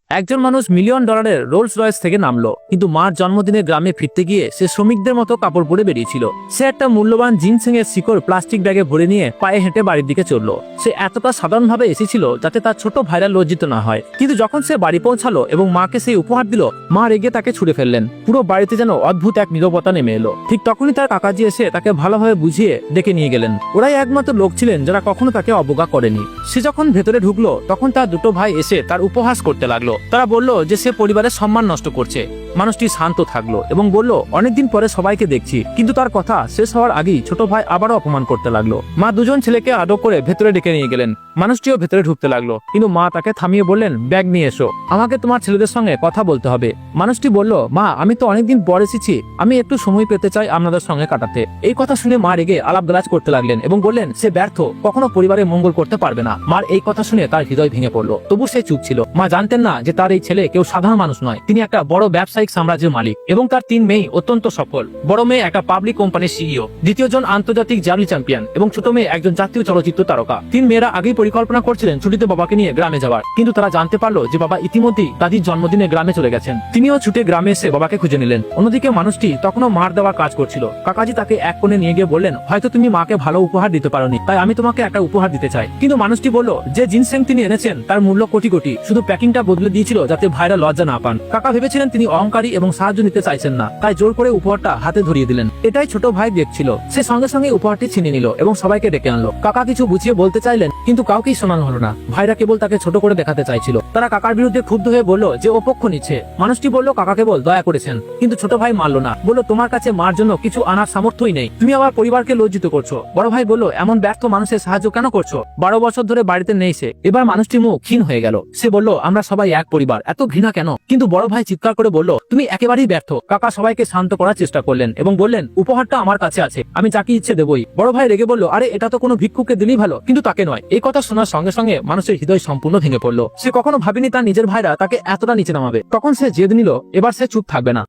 একজন মানুষ মিলিয়ন ডলারের রোলস রয়েস থেকে নামলো, কিন্তু মার জন্মদিনে গ্রামে ফিরতে গিয়ে সে শ্রমিকদের মতো কাপড় পরে বেরিয়েছিল। সে একটা মূল্যবান জিনসিং এর শিকড় প্লাস্টিক ব্যাগে ভরে নিয়ে পায়ে হেঁটে বাড়ির দিকে চললো। সে এতটা সাধারণভাবে এসেছিল যাতে তার ছোট ভাইরা লজ্জিত না হয়। কিন্তু যখন সে বাড়ি পৌঁছালো এবং মাকে সেই উপহার দিল, মা রেগে তাকে ছুড়ে ফেললেন। পুরো বাড়িতে যেন অদ্ভুত এক নীরবতা নেমে এলো। ঠিক তখনই তার কাকাজি এসে তাকে ভালোভাবে বুঝিয়ে ডেকে নিয়ে গেলেন। ওরাই একমাত্র লোক ছিলেন যারা কখনো তাকে অবজ্ঞা করেনি। সে যখন ভেতরে ঢুকলো তখন তার দুটো ভাই এসে তার উপহাস করতে লাগলো। তারা বলল যে সে পরিবারের সম্মান নষ্ট করছে। মানুষটি শান্ত থাকলো এবং বলল, অনেকদিন পরে সবাইকে দেখছি। কিন্তু তার কথা শেষ হওয়ার আগেই ছোট ভাই আবারও অপমান করতে লাগলো। মা দুজন ছেলেকে আদর করে ভেতরে ডেকে নিয়ে গেলেন। মানুষটিও ভেতরে ঢুকতে লাগলো, কিন্তু মা তাকে থামিয়ে বললেন, ব্যাগ নিয়ে এসো, আমাকে তোমার ছেলেদের সঙ্গে কথা বলতে হবে। মানুষটি বলল, মা আমি তো অনেকদিন পর এসেছি, আমি একটু সময় পেতে চাই আপনাদের সঙ্গে কাটাতে। এই কথা শুনে মা রেগে আলাপ গালাজ করতে লাগলেন এবং বললেন সে ব্যর্থ, কখনো পরিবারের মঙ্গল করতে পারবে না। মার এই কথা শুনে তার হৃদয় ভেঙে পড়লো। তবু সে চুপ ছিল। মা জানতেন না যে তার এই ছেলে কেউ সাধারণ মানুষ নয়, তিনি একটা বড় ব্যবসায়িক সাম্রাজ্যের মালিক এবং তার 3 মেয়ে অত্যন্ত সফল। বড় মেয়ে একটা পাবলিক কোম্পানির সিইও, দ্বিতীয় জন আন্তর্জাতিক জ্যাভলিন চ্যাম্পিয়ন এবং ছোট মেয়ে একজন জাতীয় চলচ্চিত্র তারকা। 3 মেয়েরা আগেই পরিকল্পনা করছিলেন ছুটিতে বাবাকে নিয়ে গ্রামে যাওয়ার, কিন্তু তারা জানতে পারলো যে বাবা ইতিমধ্যেই দাদির জন্মদিনে গ্রামে চলে গেছেন। তিনিও ছুটে গ্রামে এসে বাবাকে খুঁজে নিলেন। অন্যদিকে মানুষটি তখনও মার দেওয়ার কাজ করছিল। কাকাজি তাকে এক কোণে নিয়ে গিয়ে বললেন, হয়তো তুমি মাকে ভালো উপহার দিতে পারোনি, তাই আমি তোমাকে একটা উপহার দিতে চাই। কিন্তু মানুষটি বলল যে জিনসেং তিনি এনেছেন তার মূল্য কোটি কোটি, শুধু প্যাকিংটা বদলে দিয়েছিল যাতে ভাইরা লজ্জা না পান। কাকা ভেবেছিলেন তিনি অহংকারী এবং সাহায্য নিতে চাইছেন না, তাই জোর করে উপহারটা হাতে ধরিয়ে দিলেন। এটাই ছোট ভাই দেখছিল। সে সঙ্গে সঙ্গে উপহারটি ছিনিয়ে নিল এবং সবাইকে ডেকে আনলো। কাকা কিছু বুঝিয়ে বলতে চাইলেন, কিন্তু কাউকেই শোনানো হলো না। ভাইরা কেবল তাকে ছোট করে দেখাতে চাইছিল। তারা কাকার বিরুদ্ধে ক্ষুব্ধ হয়ে বলল যে ও পক্ষ নিচ্ছে। মানুষটি বলল কাকা কেবল দয়া করেছেন, কিন্তু ছোট ভাই মানলো না। বলল তোমার কাছে মার জন্য কিছু আনার সামর্থ্যই নেই, তুমি আমার পরিবারকে লজ্জিত করছো। বড় ভাই বলল, এমন ব্যর্থ মানুষের সাহায্য কেন করছো? 12 বছর ধরে বাড়িতে নেই সে। এবার মানুষটির মুখ ক্ষীণ হয়ে গেল। সে বলল, আমরা সবাই এক পরিবার, এত ঘৃণা কেন? কিন্তু বড় ভাই চিৎকার করে বলল, তুমি একেবারেই ব্যর্থ। কাকা সবাইকে শান্ত করার চেষ্টা করলেন এবং বললেন, উপহারটা আমার কাছে আছে, আমি যাকে ইচ্ছে দেবই। বড় ভাই রেগে বলল, আরে এটা তো কোনো ভিক্ষুককে দিলেই ভালো, কিন্তু তাকে নয়। এই কথা শোনার সঙ্গে সঙ্গে মানুষের হৃদয় সম্পূর্ণ ভেঙে পড়লো। সে কখনো ভাবেনি তার নিজের ভাইরা তাকে এতটা নিচে নামাবে। তখন সে জেদ নিল, এবার সে চুপ থাকবে না।